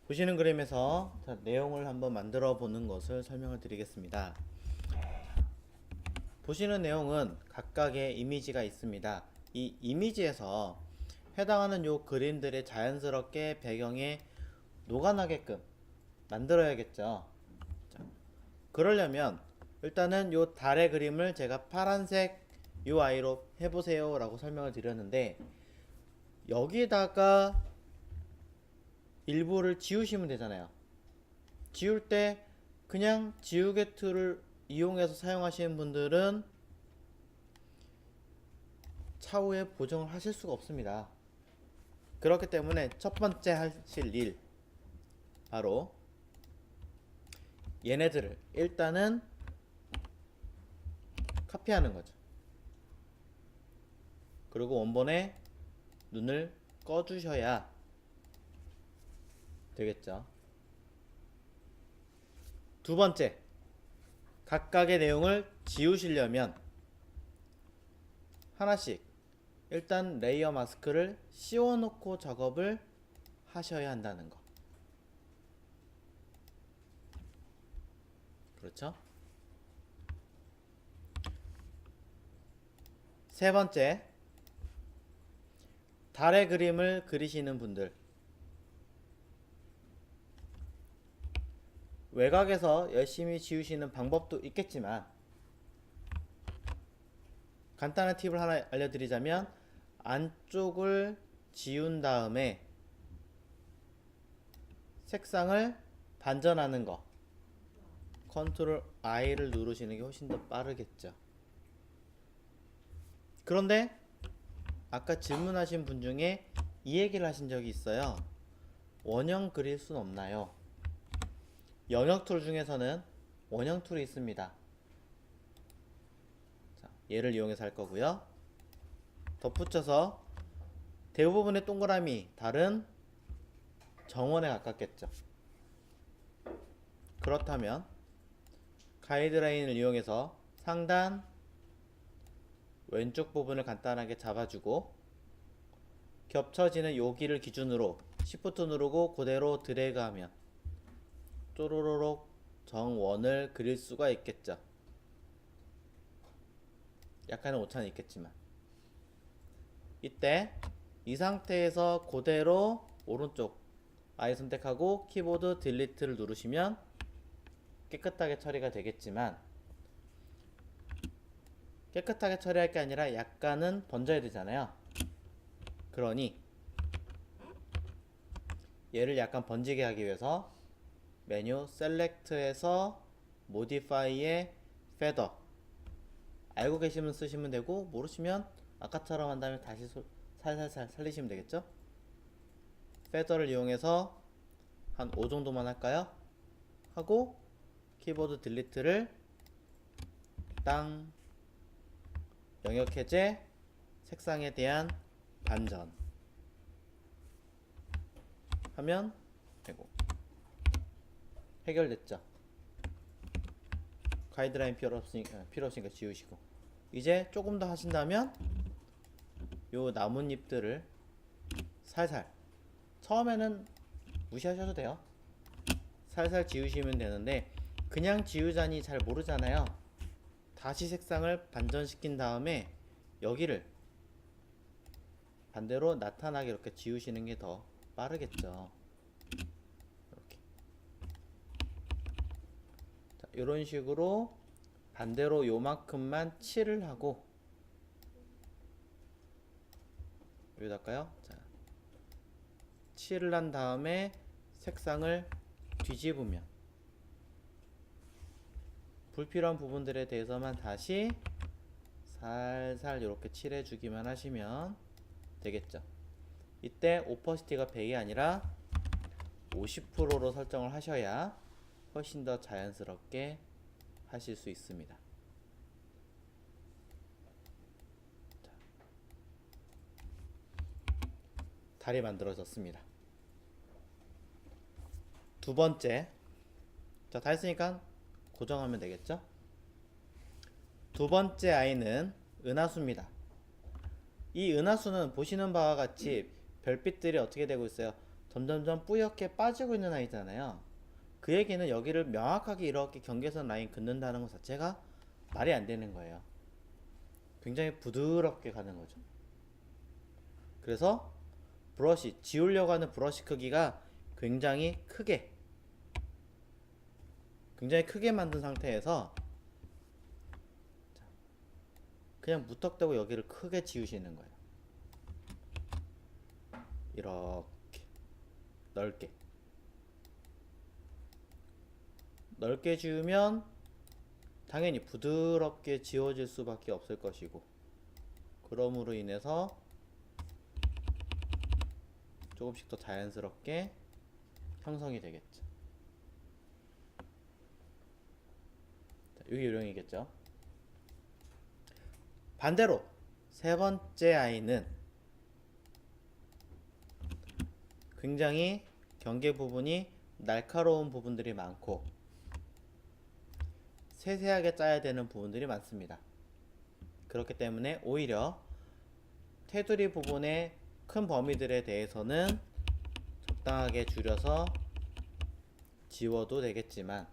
보시는 그림에서 내용을 한번 만들어 보는 것을 설명을 드리겠습니다. 보시는 내용은 각각의 이미지가 있습니다. 이 이미지에서 해당하는 요 그림들이 자연스럽게 배경에 녹아나게끔 만들어야겠죠. 자, 그러려면 일단은 요 달의 그림을 제가 파란색 UI로 해보세요 라고 설명을 드렸는데, 여기다가 일부를 지우시면 되잖아요. 지울 때 그냥 지우개 툴을 이용해서 사용하시는 분들은 차후에 보정을 하실 수가 없습니다. 그렇기 때문에 첫 번째 하실 일, 바로 얘네들을 일단은 카피하는 거죠. 그리고 원본에 눈을 꺼주셔야 되겠죠. 두 번째, 각각의 내용을 지우시려면 하나씩 일단 레이어 마스크를 씌워놓고 작업을 하셔야 한다는 거. 그렇죠? 세 번째, 달의 그림을 그리시는 분들, 외곽에서 열심히 지우시는 방법도 있겠지만 간단한 팁을 하나 알려드리자면, 안쪽을 지운 다음에 색상을 반전하는 거, 컨트롤 I를 누르시는 게 훨씬 더 빠르겠죠. 그런데 아까 질문하신 분 중에 이 얘기를 하신 적이 있어요. 원형 그릴 순 없나요? 영역 툴 중에서는 원형 툴이 있습니다. 자, 얘를 이용해서 할 거고요. 덧붙여서 대부분의 동그라미 달은 정원에 가깝겠죠. 그렇다면 가이드라인을 이용해서 상단 왼쪽 부분을 간단하게 잡아주고, 겹쳐지는 여기를 기준으로 Shift 누르고 그대로 드래그하면 쪼로로록 정원을 그릴 수가 있겠죠. 약간의 오차는 있겠지만, 이때 이 상태에서 그대로 오른쪽 I 선택하고 키보드 딜리트를 누르시면 깨끗하게 처리가 되겠지만, 깨끗하게 처리할 게 아니라 약간은 번져야 되잖아요. 그러니 얘를 약간 번지게 하기 위해서 메뉴 셀렉트에서 모디파이의 페더, 알고 계시면 쓰시면 되고 모르시면 아까처럼 한 다음에 다시 살살살 살리시면 되겠죠. 페더를 이용해서 한 5 정도만 할까요? 하고 키보드 딜리트를 땅, 영역 해제, 색상에 대한 반전 하면 되고, 해결됐죠. 가이드라인 필요 없으니까 지우시고, 이제 조금 더 하신다면 요 나뭇잎들을 살살, 처음에는 무시하셔도 돼요. 살살 지우시면 되는데, 그냥 지우자니 잘 모르잖아요. 다시 색상을 반전시킨 다음에 여기를 반대로 나타나게 이렇게 지우시는 게 더 빠르겠죠. 이렇게. 자, 이런 식으로 반대로 요만큼만 칠을 하고, 여기다 할까요? 자, 칠을 한 다음에 색상을 뒤집으면 불필요한 부분들에 대해서만 다시 살살 이렇게 칠해주기만 하시면 되겠죠. 이때 오퍼시티가 100이 아니라 50%로 설정을 하셔야 훨씬 더 자연스럽게 하실 수 있습니다. 자, 달이 만들어졌습니다. 두 번째, 자, 다 했으니까 고정하면 되겠죠. 두 번째 아이는 은하수입니다. 이 은하수는 보시는 바와 같이 별빛들이 어떻게 되고 있어요? 점점점 뿌옇게 빠지고 있는 아이잖아요. 그 얘기는 여기를 명확하게 이렇게 경계선 라인 긋는다는 것 자체가 말이 안 되는 거예요. 굉장히 부드럽게 가는 거죠. 그래서 브러쉬, 지우려고 하는 브러쉬 크기가 굉장히 크게 만든 상태에서 그냥 무턱대고 여기를 크게 지우시는 거예요. 이렇게 넓게 지우면 당연히 부드럽게 지워질 수밖에 없을 것이고, 그럼으로 인해서 조금씩 더 자연스럽게 형성이 되겠죠. 자, 이게 요령이겠죠. 반대로 세 번째 아이는 굉장히 경계 부분이 날카로운 부분들이 많고 세세하게 짜야 되는 부분들이 많습니다. 그렇기 때문에 오히려 테두리 부분의 큰 범위들에 대해서는 적당하게 줄여서 지워도 되겠지만,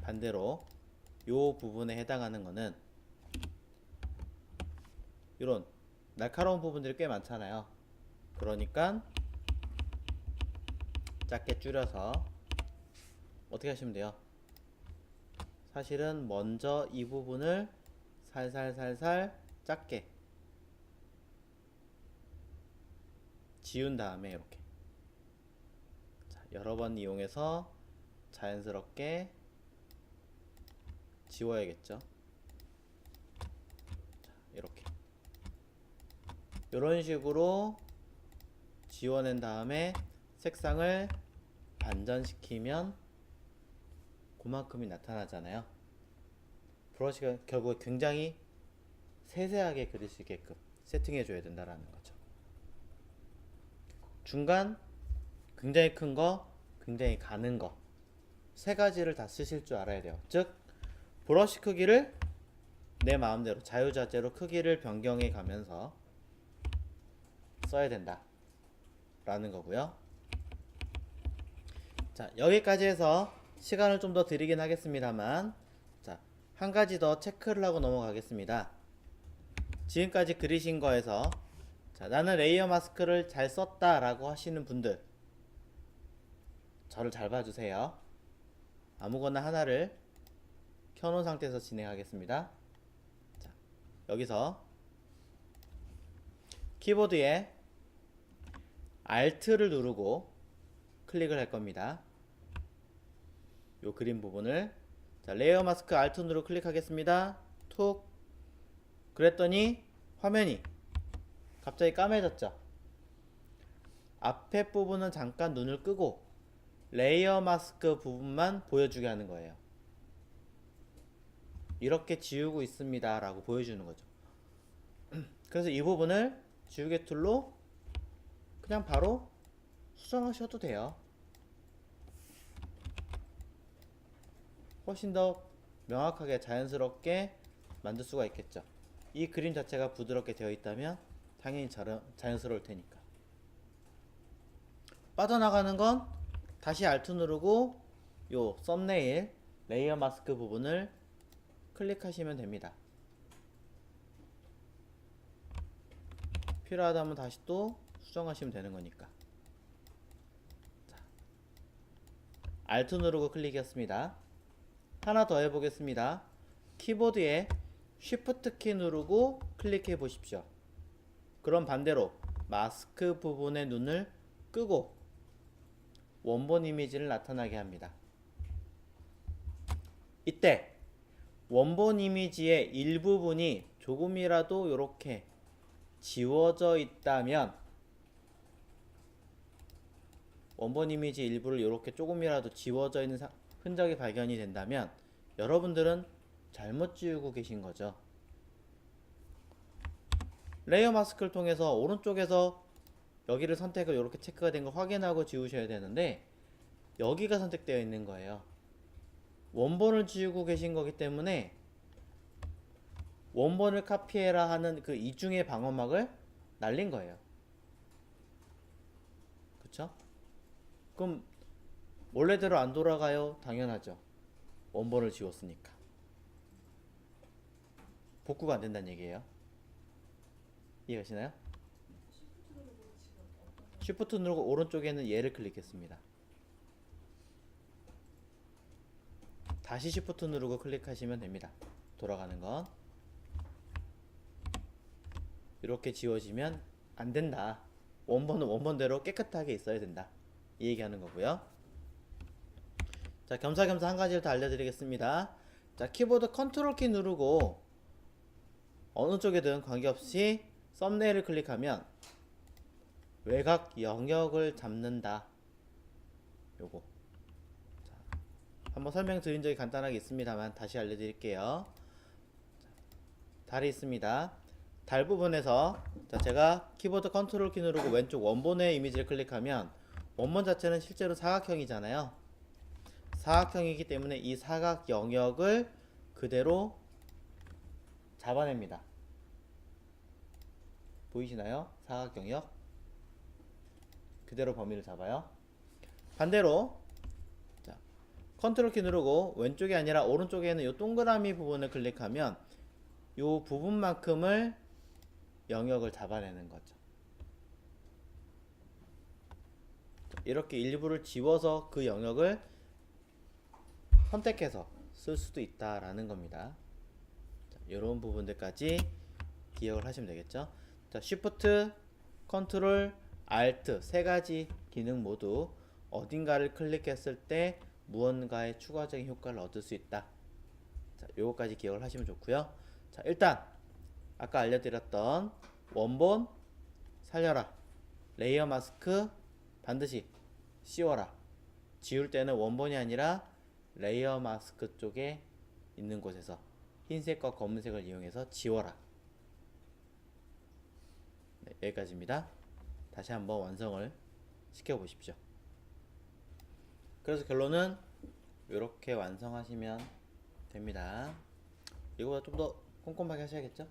반대로 요 부분에 해당하는 거는 이런 날카로운 부분들이 꽤 많잖아요. 그러니까 작게 줄여서 어떻게 하시면 돼요? 사실은 먼저 이 부분을 살살살살 작게 지운 다음에 이렇게 여러 번 이용해서 자연스럽게 지워야겠죠. 이렇게 이런 식으로 지워낸 다음에 색상을 반전시키면 그만큼이 나타나잖아요. 브러쉬가 결국 굉장히 세세하게 그릴 수 있게끔 세팅해 줘야 된다라는 거죠. 중간 굉장히 큰 거, 굉장히 가는 거, 세 가지를 다 쓰실 줄 알아야 돼요. 즉 브러쉬 크기를 내 마음대로 자유자재로 크기를 변경해 가면서 써야 된다 라는 거고요. 자, 여기까지 해서 시간을 좀 더 드리긴 하겠습니다만, 자, 한 가지 더 체크를 하고 넘어가겠습니다. 지금까지 그리신 거에서 자, 나는 레이어 마스크를 잘 썼다 라고 하시는 분들 저를 잘 봐주세요. 아무거나 하나를 켜놓은 상태에서 진행하겠습니다. 자, 여기서 키보드에 Alt를 누르고 클릭을 할 겁니다. 요 그림 부분을, 자, 레이어 마스크 Alt 누르고 클릭하겠습니다. 툭. 그랬더니 화면이 갑자기 까매졌죠. 앞에 부분은 잠깐 눈을 끄고 레이어 마스크 부분만 보여주게 하는 거예요. 이렇게 지우고 있습니다 라고 보여주는 거죠. 그래서 이 부분을 지우개 툴로 그냥 바로 수정하셔도 돼요. 훨씬 더 명확하게 자연스럽게 만들 수가 있겠죠. 이 그림 자체가 부드럽게 되어 있다면 당연히 자연스러울 테니까. 빠져나가는 건 다시 Alt 누르고 요 썸네일 레이어 마스크 부분을 클릭하시면 됩니다. 필요하다면 다시 또 수정하시면 되는 거니까. 자, Alt 누르고 클릭했습니다. 하나 더 해보겠습니다. 키보드에 Shift 키 누르고 클릭해 보십시오. 그럼 반대로 마스크 부분의 눈을 끄고 원본 이미지를 나타나게 합니다. 이때 원본 이미지의 일부분이 조금이라도 이렇게 지워져 있다면, 원본 이미지 일부를 이렇게 조금이라도 지워져 있는 흔적이 발견이 된다면 여러분들은 잘못 지우고 계신 거죠. 레이어 마스크를 통해서 오른쪽에서 여기를 선택을 이렇게 체크가 된 걸 확인하고 지우셔야 되는데 여기가 선택되어 있는 거예요. 원본을 지우고 계신 거기 때문에 원본을 카피해라 하는 그 이중의 방어막을 날린 거예요. 그쵸? 그럼 원래대로 안 돌아가요? 당연하죠. 원본을 지웠으니까. 복구가 안 된다는 얘기예요. 이해가시나요? 쉬프트 누르고 오른쪽에는 얘를 클릭했습니다. 다시 쉬프트 누르고 클릭하시면 됩니다. 돌아가는 건 이렇게 지워지면 안 된다. 원본은 원본대로 깨끗하게 있어야 된다. 이 얘기하는 거고요. 자, 겸사겸사 한 가지를 더 알려드리겠습니다. 자, 키보드 컨트롤 키 누르고 어느 쪽이든 관계없이 썸네일을 클릭하면 외곽 영역을 잡는다. 요거. 자, 한번 설명드린 적이 간단하게 있습니다만 다시 알려드릴게요. 달이 있습니다. 달 부분에서 자, 제가 키보드 컨트롤 키 누르고 왼쪽 원본의 이미지를 클릭하면 원본 자체는 실제로 사각형이잖아요. 사각형이기 때문에 이 사각 영역을 그대로 잡아냅니다. 보이시나요? 사각 영역 그대로 범위를 잡아요. 반대로 자, 컨트롤 키 누르고 왼쪽이 아니라 오른쪽에 있는 이 동그라미 부분을 클릭하면 이 부분만큼을 영역을 잡아내는 거죠. 이렇게 일부를 지워서 그 영역을 선택해서 쓸 수도 있다라는 겁니다. 자, 이런 부분들까지 기억을 하시면 되겠죠. 자, Shift, Ctrl, Alt 세 가지 기능 모두 어딘가를 클릭했을 때 무언가의 추가적인 효과를 얻을 수 있다. 자, 요거까지 기억을 하시면 좋고요. 자, 일단 아까 알려드렸던 원본 살려라, 레이어 마스크 반드시 씌워라. 지울 때는 원본이 아니라 레이어 마스크 쪽에 있는 곳에서 흰색과 검은색을 이용해서 지워라. 네, 여기까지입니다. 다시 한번 완성을 시켜보십시오. 그래서 결론은 이렇게 완성하시면 됩니다. 이거보다 좀 더 꼼꼼하게 하셔야겠죠?